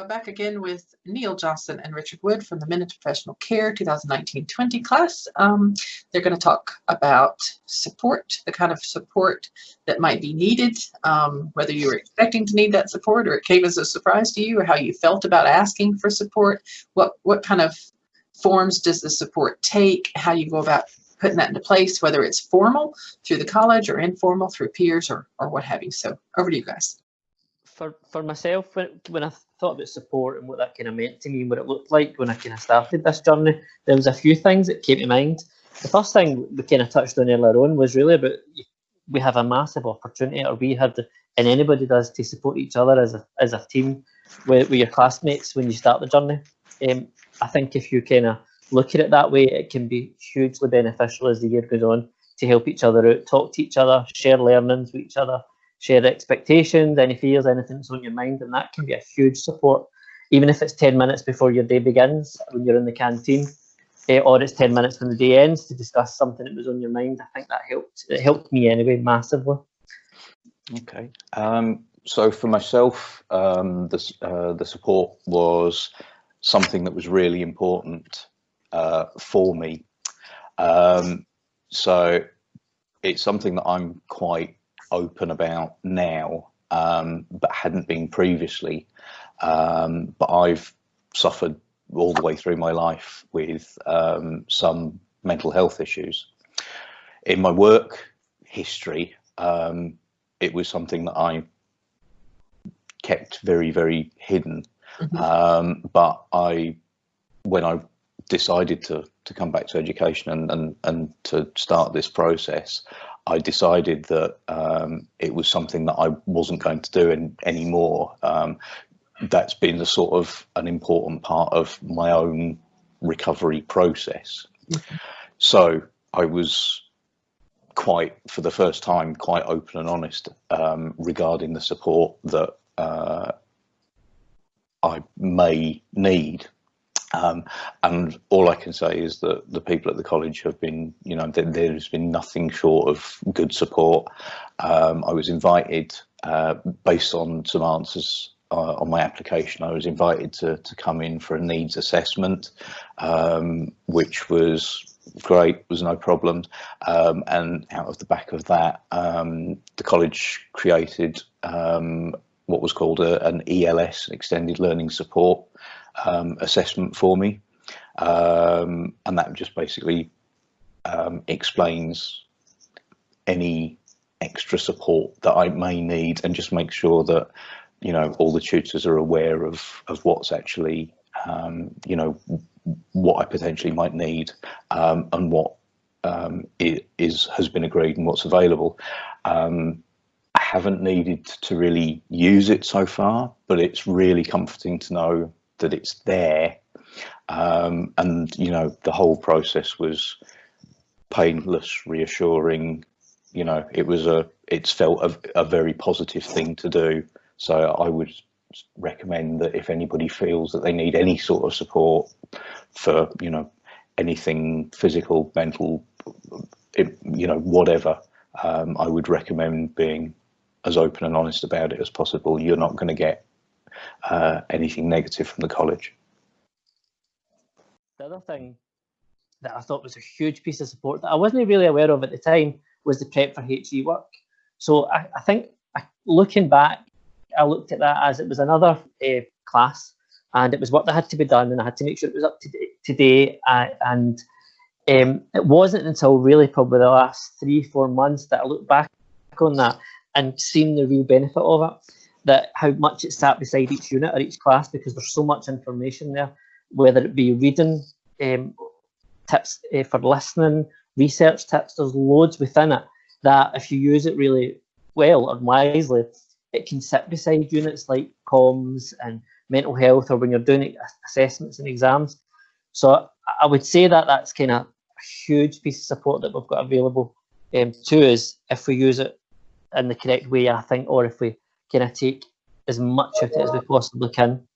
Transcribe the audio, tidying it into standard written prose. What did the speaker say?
Back again with Neil Johnson and Richard Wood from the Men in Professional Care 2019-20 class. They're going to talk about support, the kind of support that might be needed, whether you were expecting to need that support or it came as a surprise to you, or how you felt about asking for support. What kind of forms does the support take, how you go about putting that into place, whether it's formal through the college or informal through peers or what have you. So over to you guys. For myself, when I thought about support and what that kind of meant to me and what it looked like when I kind of started this journey, there was a few things that came to mind. The first thing we kind of touched on earlier on was really about we have a massive opportunity, or we have, and anybody does, to support each other as a team with your classmates when you start the journey. I think if you kind of look at it that way, it can be hugely beneficial as the year goes on to help each other out, talk to each other, share learnings with each other, share expectations, any fears, anything that's on your mind, and that can be a huge support, even if it's 10 minutes before your day begins when you're in the canteen, or it's 10 minutes when the day ends to discuss something that was on your mind. I think that helped. It helped me anyway, massively. Okay. So for myself, the support was something that was really important for me. So it's something that I'm quite open about now, but hadn't been previously. But I've suffered all the way through my life with some mental health issues. In my work history, it was something that I kept very, very hidden. But when I decided to come back to education and to start this process, I decided that it was something that I wasn't going to do anymore. That's been the sort of an important part of my own recovery process. So I was for the first time, quite open and honest regarding the support that I may need. And all I can say is that the people at the college have been, there's been nothing short of good support. I was invited, based on some answers on my application, I was invited to come in for a needs assessment, which was great, was no problem. And out of the back of that, the college created what was called an ELS, an Extended Learning Support assessment for me, and that just basically explains any extra support that I may need, and just make sure that all the tutors are aware of what's actually what I potentially might need, and what has been agreed and what's available. I haven't needed to really use it so far, but it's really comforting to know that it's there, and the whole process was painless, reassuring. It's felt a very positive thing to do. So I would recommend that if anybody feels that they need any sort of support for anything physical, mental, whatever, I would recommend being as open and honest about it as possible. You're not going to get anything negative from the college. The other thing that I thought was a huge piece of support that I wasn't really aware of at the time was the prep for HE work. So I think looking back, I looked at that as it was another class, and it was work that had to be done, and I had to make sure it was up to date. And it wasn't until really probably the last 3-4 months that I looked back on that and seen the real benefit of it, that how much it sat beside each unit or each class, because there's so much information there, whether it be reading, tips for listening, research tips. There's loads within it that if you use it really well or wisely, it can sit beside units like comms and mental health, or when you're doing assessments and exams. So I would say that that's kind of a huge piece of support that we've got available to us if we use it in the correct way, I think, or if we kind of take as much of it as we possibly can.